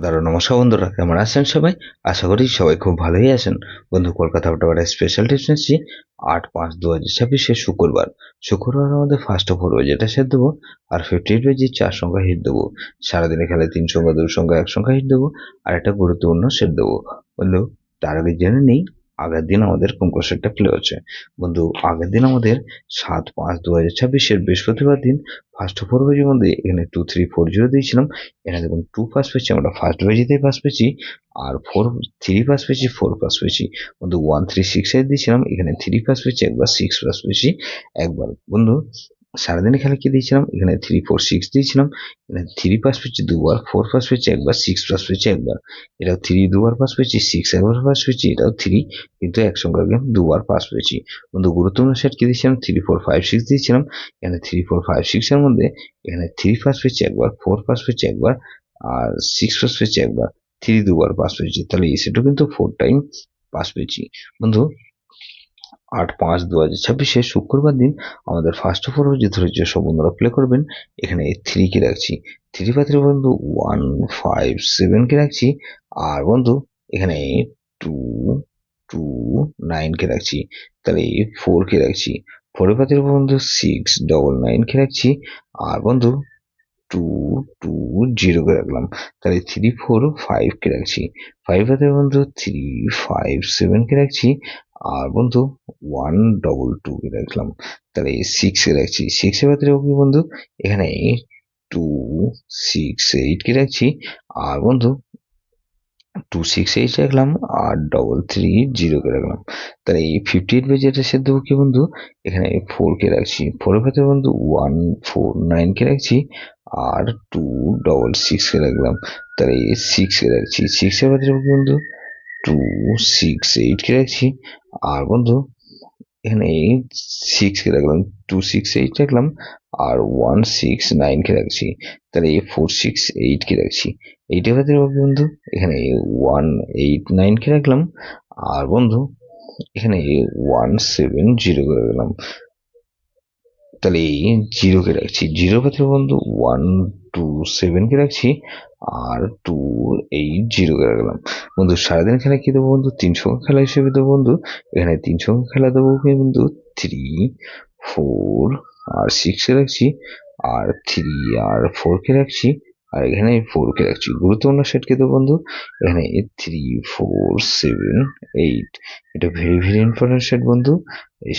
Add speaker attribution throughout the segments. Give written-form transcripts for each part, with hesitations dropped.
Speaker 1: নমস্কার বন্ধুরা, কেমন আছেন সবাই? আশা করি সবাই খুব ভালোই আছেন। বন্ধু, কলকাতা আউটডোর স্পেশাল টিপস নিচ্ছি 8/5/2026 শুক্রবার আমাদের ফার্স্ট ওভার যেটা সেট দেবো, আর 58 4 সংখ্যা হিট দেবো। সারাদিনে খেলে 3 সংখ্যা 2 সংখ্যা 1 সংখ্যা হিট দেবো, আর একটা গুরুত্বপূর্ণ সেট দেবো। বন্ধু, তার আগে জেনে নেই আগের দিন আমাদের কোন কোন সেটটা প্লে হচ্ছে। বন্ধু, আগের দিন আমাদের 7/5/2026 বৃহস্পতিবার দিন ফার্স্ট ওভার বাজির মধ্যে এখানে 2340 দিয়েছিলাম। এখানে দেখুন 2 পাস পেয়েছি, আমরা ফার্স্ট বাজিতেই পাস পেয়েছি। আর 3 পাস পেয়েছি, 4 পাস পেয়েছি। বন্ধু 1368 দিয়েছিলাম, এখানে 3 পাস পেয়েছি একবার, 6 পাস পেয়েছি একবার। বন্ধু, সারাদিনে খেলা কি দিয়েছিলাম, এখানে 346 দিয়েছিলাম, এখানে 3 পাস পেয়েছি দুবার, 4 পাস পেয়েছি একবার, 6 পাস পেয়েছি একবার। এটাও 3 দুবার পাস পেয়েছি, 6 একবার পাস পেয়েছি, এটাও 3 কিন্তু একসঙ্গে গেম দুবার পাস পেয়েছি। বন্ধু, গুরুত্বপূর্ণ সেট কি দিয়েছিলাম, 3456 দিয়েছিলাম। এখানে 3456 এর মধ্যে এখানে 3 পাস পেয়েছি একবার, 4 পাস পেয়েছি একবার, আর 6 পাস পেয়েছি একবার, 3 দুবার পাস পেয়েছি। তাহলে এই সেটও কিন্তু 4 টাইম পাস পেয়েছি। বন্ধু, 8/5/2026 শুক্রবার দিন আমাদের ফার্স্ট ওভার যে ধরেছে সব বন্ধুরা প্লে করবেন। এখানে 3 কে রাখছি, 3 পাত্রে বন্ধু 157 কে রাখছি। আর বন্ধু, এখানে 229 কে রাখছি, তাহলে 4 কে রাখছি। 4 পাত্রে বন্ধু 699 কে রাখছি। আর বন্ধু 220 কে রাখলাম, তাহলে 345 কে রাখছি। 5 হাতে বন্ধু 357 কে রাখছি। আর বন্ধু 122 কে রাখলাম, তাহলে 6 কে রাখছি। 6 এর ভিতরে বন্ধু এখানে 268 কে রাখছি। আর বন্ধু 268 রাখলাম, আর 330 কে রাখলাম, তাহলে এই 58 যেটা সেট দেবো কি বন্ধু, এখানে 4 কে রাখছি। 4 এর ভেতরে বন্ধু 149 কে রাখছি। আর 266 কে রাখলাম, তাহলে এই 6 কে রাখছি। 6 এর ভেতরে বন্ধু 268 কে রাখছি। আর বন্ধু এখানে 6 কে রাখলাম, 268 রাখলাম, আর 169 কে রাখছি, তাহলে 468 কে রাখছি। এইটা ভেতরে বন্ধু এখানে 189 কে রাখলাম। আর বন্ধু এখানে 170 কে রাখলাম, তাহলে 0 কে রাখছি। 0 ভেতরে বন্ধু 127 কে রাখছি। আর 280 কে রাখলাম। বন্ধু, সারাদিন খেলা কি দেবো বন্ধু, 3 সংখ্যা খেলা হিসেবে দেবো বন্ধু। এখানে 3 সংখ্যা খেলা দেবো বন্ধু 3, 4 আর 6 কে রাখছি। আর 3 আর 4 কে রাখছি। আর এখানে 4 কে রাখছি। গুরুত্বপূর্ণ সেট কে দেবো বন্ধু, এখানে 3, 4, 7, 8। এটা ভেরি ভেরি ইম্পর্টেন্ট সেট বন্ধু,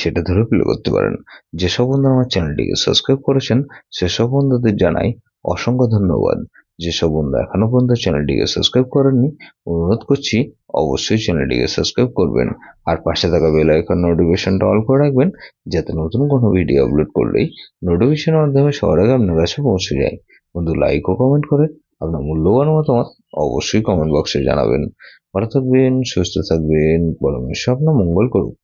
Speaker 1: সেটা ধরে প্লে করতে পারেন। যেসব বন্ধু আমার চ্যানেলটিকে সাবস্ক্রাইব করেছেন সেসব বন্ধুদের জানাই অসংখ্য ধন্যবাদ। যেসব বন্ধু এখনো পর্যন্ত চ্যানেলটিকে সাবস্ক্রাইব করেননি, অনুরোধ করছি অবশ্যই চ্যানেলটিকে সাবস্ক্রাইব করবেন। আর পাশে থাকা বেল আইকন নোটিফিকেশনটা অল করে রাখবেন, যাতে নতুন কোনো ভিডিও আপলোড করলেই নোটিফিকেশনের মাধ্যমে সবার আগে আপনার কাছে পৌঁছে যায়। বন্ধু, লাইক ও কমেন্ট করে আপনার মূল্যবান মতামত অবশ্যই কমেন্ট বক্সে জানাবেন। ভালো থাকবেন, সুস্থ থাকবেন, পরমেশ্বর আপনার মঙ্গল করুক।